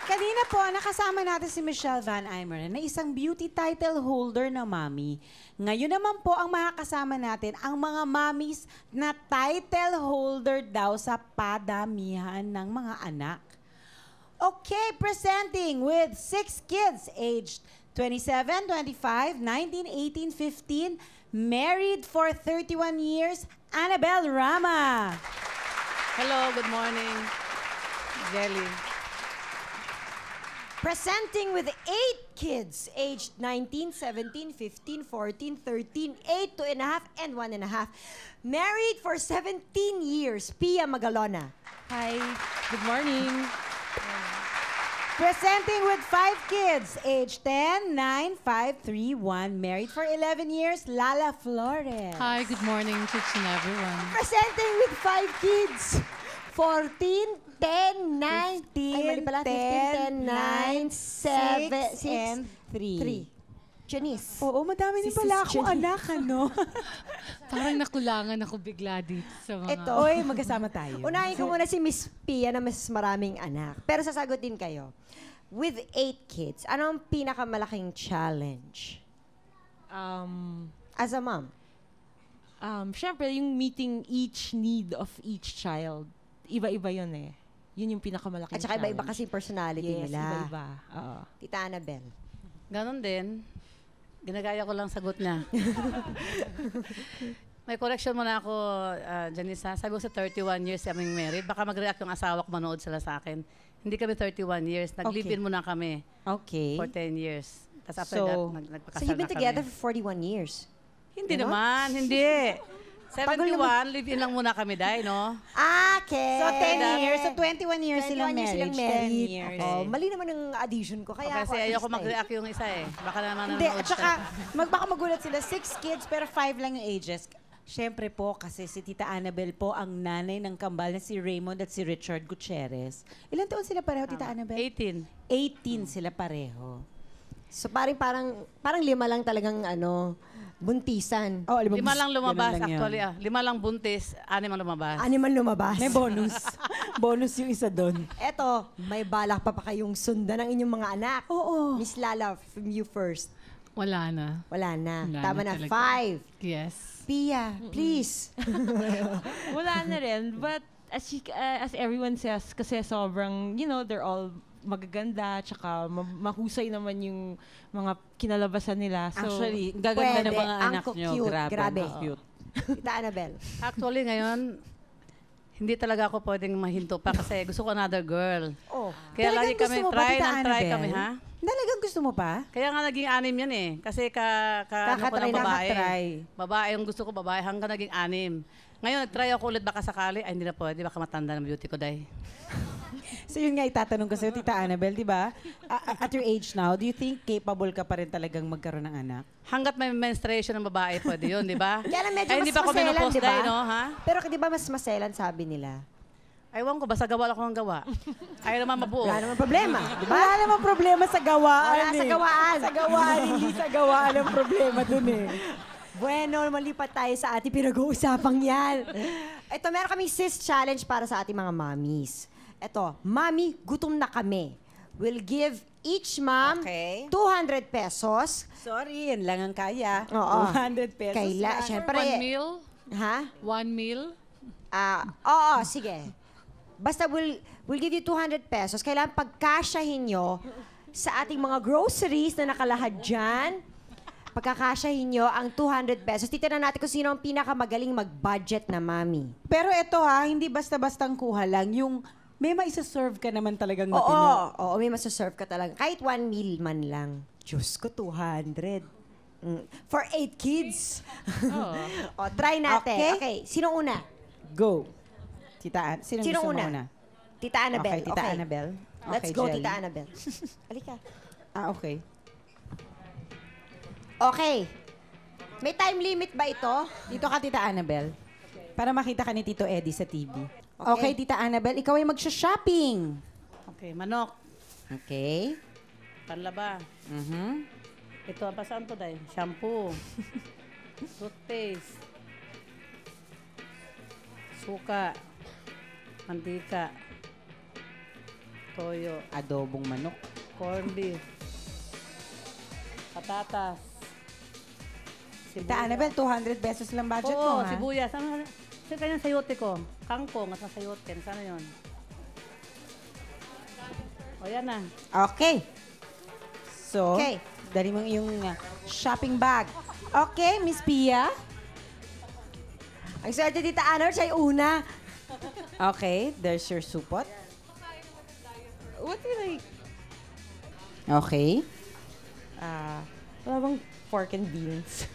Kanina po, nakasama natin si Michelle Van Aimeren na isang beauty title holder na mommy. Ngayon naman po ang makakasama natin ang mga mommies na title holder daw sa padamihan ng mga anak. Okay, presenting with 6 kids aged 27, 25, 19, 18, 15, married for 31 years, Annabelle Rama. Hello, good morning. Jelly. Presenting with 8 kids, aged 19, 17, 15, 14, 13, 8, 2.5, and 1.5. Married for 17 years, Pia Magalona. Hi, good morning. Presenting with 5 kids, aged 10, 9, 5, 3, 1, married for 11 years, Lala Flores. Hi, good morning to each and everyone. Presenting with 5 kids, 14, 10, 9, ay, mali pala, 15, 10, 9, 7, 6, and 3. 3. Janice. Oo, madami din Si pala Sis akong Jenny. anak, ano? Parang nakulangan ako bigla dito sa mga... Ito. Oy, magkasama tayo. Unahin ko muna si Miss Pia na mas maraming anak. Pero sasagutin kayo. With 8 kids, ano ang pinakamalaking challenge as a mom? Siyempre, yung meeting each need of each child, iba-iba yun eh. Yun yung pinakamalaking At saka iba-iba challenge. kasi personality Yes, nila. iba-iba. Oo. Tita Annabelle. Ganon din. Ginagaya ko lang sagot niya. May correction muna ako, Janice. Sabi ko sa 31 years kaming married. Baka mag-react yung asawa ko, manood sila sa akin. Hindi kami 31 years. Nag-live-in muna kami Okay. for 10 years. Tapos after So- that, So nagpakasal you've been na together kami. for 41 years? Hindi Ganon? naman, hindi. 71, live-in lang muna kami, Day, no? Okay. So, 10 years. So, 21 years 21 silang years married. 10 years. Oh, mali naman ang addition ko. Kaya Kasi ako ayoko artista eh. mag-react yung isa eh. Baka naman Hindi, at nanonood saka, siya. baka magulat sila. 6 kids, pero 5 lang yung ages. Siyempre po, kasi si Tita Annabelle po ang nanay ng kambal na si Raymond at si Richard Gutierrez. Ilan taon sila pareho, Tita Annabelle? 18. 18 sila pareho. So parang 5 lang talagang buntisan. Oh, 5 lang lumabas, Ganun lang yun. actually. 5 lang buntis, 6 ang lumabas. Animal lumabas. May bonus. Bonus yung isa doon. Eto, may balak pa kayong sundan ng inyong mga anak. Oo. Miss Lala, from you first. Wala na. Wala na. Wala Tama na na. talaga. 5. Yes. Pia, please. Wala na rin. But as everyone says, kasi sobrang, they're all magaganda, tsaka mahusay naman yung mga kinalabasan nila. So, Actually, gaganda ng pwede. mga Ang anak nyo. cute. Grabe. ang cute. Tita Annabelle. Actually, ngayon, hindi talaga ako pwedeng mahinto pa kasi gusto ko another girl. Oh. Kaya Talagang lagi kami, gusto mo ba, try Tita and try Annabelle? kami, ha? Talagang gusto mo pa? Kaya nga naging 6 yan eh. Kasi ano ko Kakatry ng na babae. kakatry. Babae, yung gusto ko babae, hanggang naging 6. Ngayon, nag-try ako ulit baka sakali. Ay, hindi na pwede. Baka matanda ng beauty ko, Day. So yun nga itatanong ko sa'yo, Tita Annabelle, di ba? At your age now, do you think capable ka pa rin talagang magkaroon ng anak? Hanggat may menstruation ng babae, pwede yun, di ba? Kaya lang medyo Ay, mas hindi pa ako maselan, menopause, di ba? Day, no? Ha? Pero di ba mas maselan sabi nila? Aywan ko, basta gawa lang ako ng gawa. Ayaw naman mabuo. Wala naman problema. Di ba? Wala namang problema sa gawaan Wala sa gawaan. Sa gawaan, hindi sa gawaan ang problema dun eh. Bueno, malipat tayo sa ating pinag-uusapang yan. Ito, meron kaming sis challenge para sa ating mga mommies. Ito, Mami, gutom na kami. We'll give each mom Okay. 200 pesos. Sorry, yan lang ang kaya. Oo. 200 pesos. Kaila, lang. syempre. 1 meal? Ha? 1 meal? Oo, sige. Basta we'll give you 200 pesos. Kailangan pagkasyahin nyo sa ating mga groceries na nakalahad dyan. Pagkakasyahin nyo ang 200 pesos. Titignan natin kung sino ang pinakamagaling mag-budget na mami. Pero ito hindi basta-bastang kuha lang. Yung may maisaserve ka naman talagang Oo, matino. oo, may masaserve ka talaga. Kahit 1 meal man lang. Diyos ko, 200. For 8 kids. O, try natin. Okay, sino una? Go. Tita Sino Sino gusto una? mo una? Tita Annabelle. Okay, Tita Annabelle. Let's Okay, go, Jelly. Tita Annabelle. Halika. Okay. Okay. May time limit ba ito? Dito ka, Tita Annabelle. Para makita ka ni Tito Eddie sa TV. Okay. Okay, Tita Annabelle, ikaw ay magsha-shopping. Okay, manok. Okay. Panlaba. Ito, pa saan to, Day? Shampoo. Toothpaste. Suka. Mantika. Toyo. Adobong manok. Corn beef. Patatas. Tita Annabel, 200 pesos lang budget Oo, mo, ha? sibuyas. Saan kanyang sayote ko? Kangkong at sayote. Sana yun? O, yan na. Okay. So, Okay. dali mo yung shopping bag. Okay, Miss Pia. Ang swerte Tita Ana, siya yung una. Okay, there's your supot. What do you like? Okay. Wala bang pork and beans?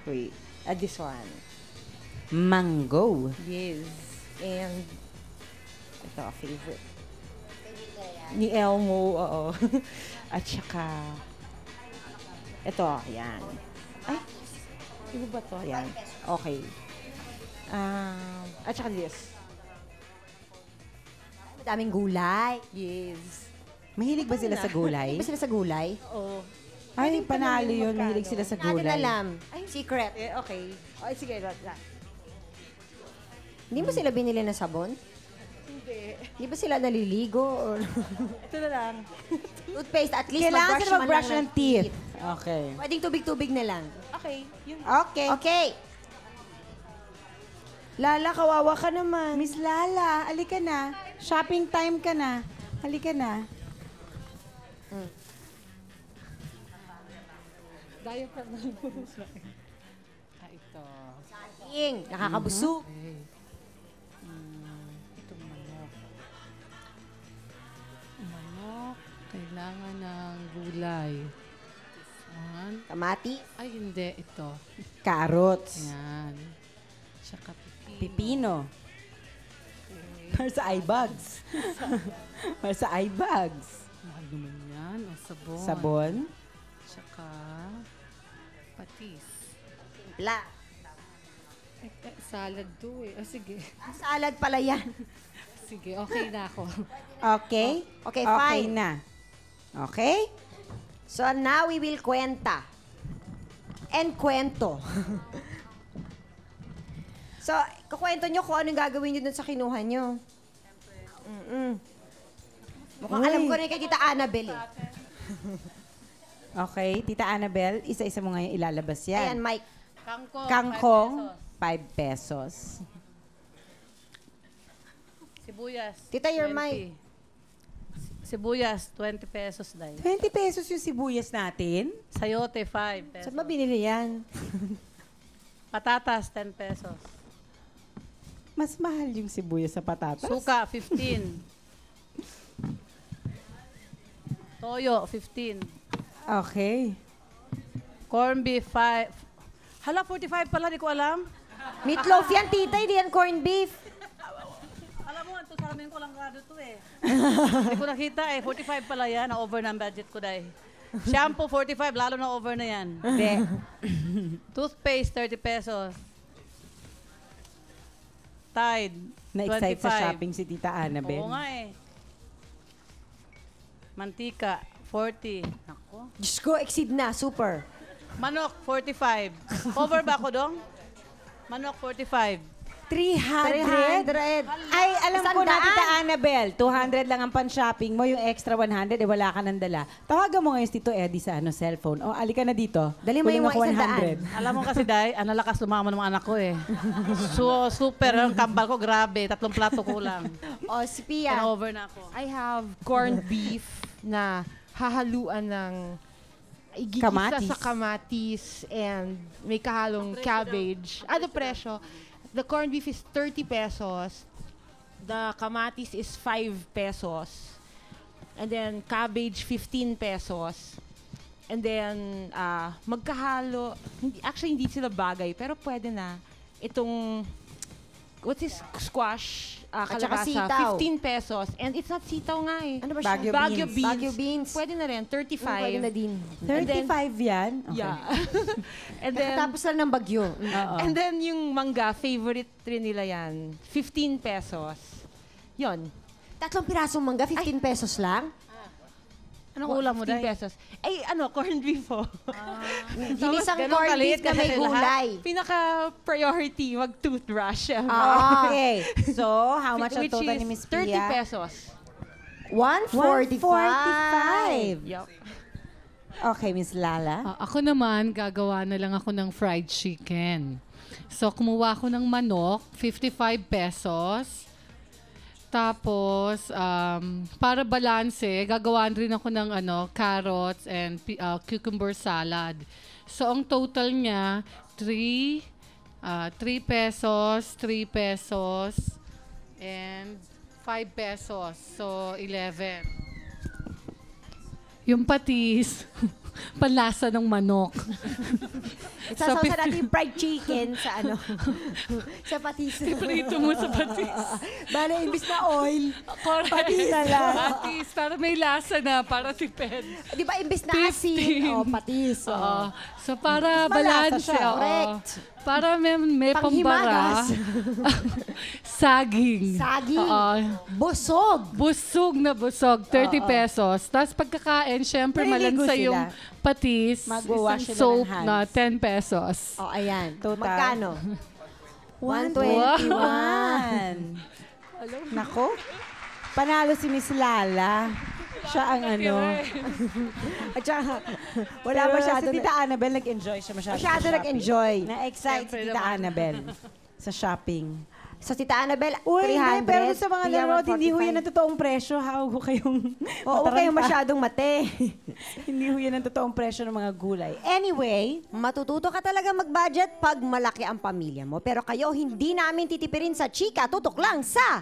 Wait. This one. Mango. Yes. And ito, favorite. Ni Elmo, oo. At saka, ito, yan. Ay, iba ba to? Yan. Okay. At saka this. Madaming gulay. Yes. Mahilig ba sila sa gulay? Ba sila sa gulay? Oo. Ay, panalo yun. Mahilig sila sa Natin gulay. alam. Secret. Eh, okay. Oh, sige, that. Hindi mo sila binili ng sabon? Hindi. Hindi ba sila naliligo? Or Ito na lang. toothpaste, at least Kailangan mag-brush sila man mag-brush lang ng teeth. Okay. Pwedeng tubig-tubig na lang. Okay. Yun. Okay. Okay. Lala, kawawa ka naman. Miss Lala, alika na. Shopping time ka na. Halika na. Diaper na ito. Ing, nakakabusog. Okay. Itong manok. Manok. Kailangan ng gulay. This one. Kamati. Ay, hindi. Ito. Carrots. Yan. Tsaka pipino. Pipino. Para sa eye bags. Para sa eye bags. Mahal naman yan. O, sabon. Sabon. Tsaka patis. Timpla. Salad to eh. Sige. Salad pala yan. Sige, okay na ako. Okay? Okay, Okay fine. na. Okay? So now we will kwenta. And kwento. So, kukwento nyo kung anong gagawin nyo dun sa kinuha nyo. Mukhang Uy. alam ko rin kay Tita Annabel eh. Okay, Tita Annabel, isa-isa mo ngayon ilalabas Ayan, yan. Mike. Kangkong. Kangkong, 5 5 pesos. Sibuyas. Tita, you're 20. Sibuyas, 20 pesos dahil. 20 pesos yung sibuyas natin. Sayote, 5 pesos. Saan ba binili yan? Patatas, 10 pesos. Mas mahal yung sibuyas sa patatas. Suka, 15. Toyo, 15. Okay. Corn beef, 5. Hala, 45 pala, di ko alam. Meatloaf yan, tita. Hindi yan corned beef. Alam mo, ito sa amin ko lang grado to eh. Hindi ko nakita eh. 45 pala yan. Na-over na ang budget ko dahil. Shampoo, 45. Lalo na over na yan. Hindi. Toothpaste, 30 pesos. Tide, Na-excite sa 25. shopping si Tita Annabel. Oo nga eh. Mantika, 40. Ako. Diyos ko, exceed na. Super. Manok, 45. Over ba ako dong? Manok, 45. 300? 300. Ay, alam ko na, 100. Tita Annabel. 200 lang ang pan-shopping mo. Yung extra 100, eh wala ka nang dala. Tawagan mo ngayon si Tito Eddie sa cellphone. O, alika na dito. Dali mo Kunin yung ako mga 100. Alam mo kasi, Day, ang lalakas lumama ng mga anak ko eh. So, super. Ang kambal ko, grabe. 3 plato ko lang. O, si Pia. Over na ako. I have corned beef na hahaluan ng igigisa Kamatis. sa kamatis and may kahalong cabbage. Ano presyo? The corned beef is 30 pesos. The kamatis is 5 pesos. And then cabbage 15 pesos. And then magkahalo, actually hindi sila bagay pero pwede na. Itong what's this squash At saka kalabasa sitaw. 15 pesos. And it's not sitaw nga eh. Ano ba siya? Baguio beans. Baguio beans. Pwede na rin, 35. Pwede na din. 35 yan? Okay. Yeah. and then, Tapos lang ng bagyo. Oo. and then yung mangga, favorite rin nila yan. 15 pesos. Yon. 3 pirasong mangga, 15 pesos lang. Anong ulam mo, 15 Day? pesos. Ay, corned beef po. Ginisang ganun corned kaliit beef na may kasi lahat. gulay. Pinaka-priority, mag-toothbrush. Okay. So, how much ang Which total is ni Miss 30 Pia? pesos. 145. Yup. Okay, Miss Lala. Ako naman, gagawa na lang ako ng fried chicken. So, kumuha ako ng manok, 55 pesos. Tapos, para balanse, gagawan rin ako ng carrots and cucumber salad. So, ang total niya, 3 pesos, 3 pesos, and 5 pesos. So, 11. Yung patis, panlasa ng manok. Isasawsa natin yung fried chicken sa sa patis. Prito mo sa patis. Bale, imbis na oil, Correct. patis na lang. Patis, para may lasa na, para tipid. Di ba, imbis na asin, 15. patis. Oo. So, para Malasa balanse. siya. Oo. Correct. Para may pambara. Panghimagas. Saging. Saging. Oo. Busog. Busog na busog, 30 pesos. Tapos pagkakain, syempre Maliligo malansa yung sila. patis, Magwawash isang sila ng soap hands. na 10 pesos. Oh, ayan. Total. Magkano? 121. Nako. Panalo si Miss Lala. Siya ang At saka, wala Pero masyado. si Tita Annabel, nag-enjoy siya masyado. Masyado sa shopping. nag-enjoy. Na-excite si Siyempre Tita naman. Annabel sa shopping. So, Tita Annabel, Uy, 300. pero sa mga Tia, nanonood, hindi ho 145. yan ang totoong presyo. Ha? Huwag kayong Oo, huwag kayong masyadong mate. Hindi ho yan ang totoong presyo ng mga gulay. Anyway, Matututo ka talaga mag-budget pag malaki ang pamilya mo. Pero kayo, hindi namin titipirin sa chika. Tutok lang sa...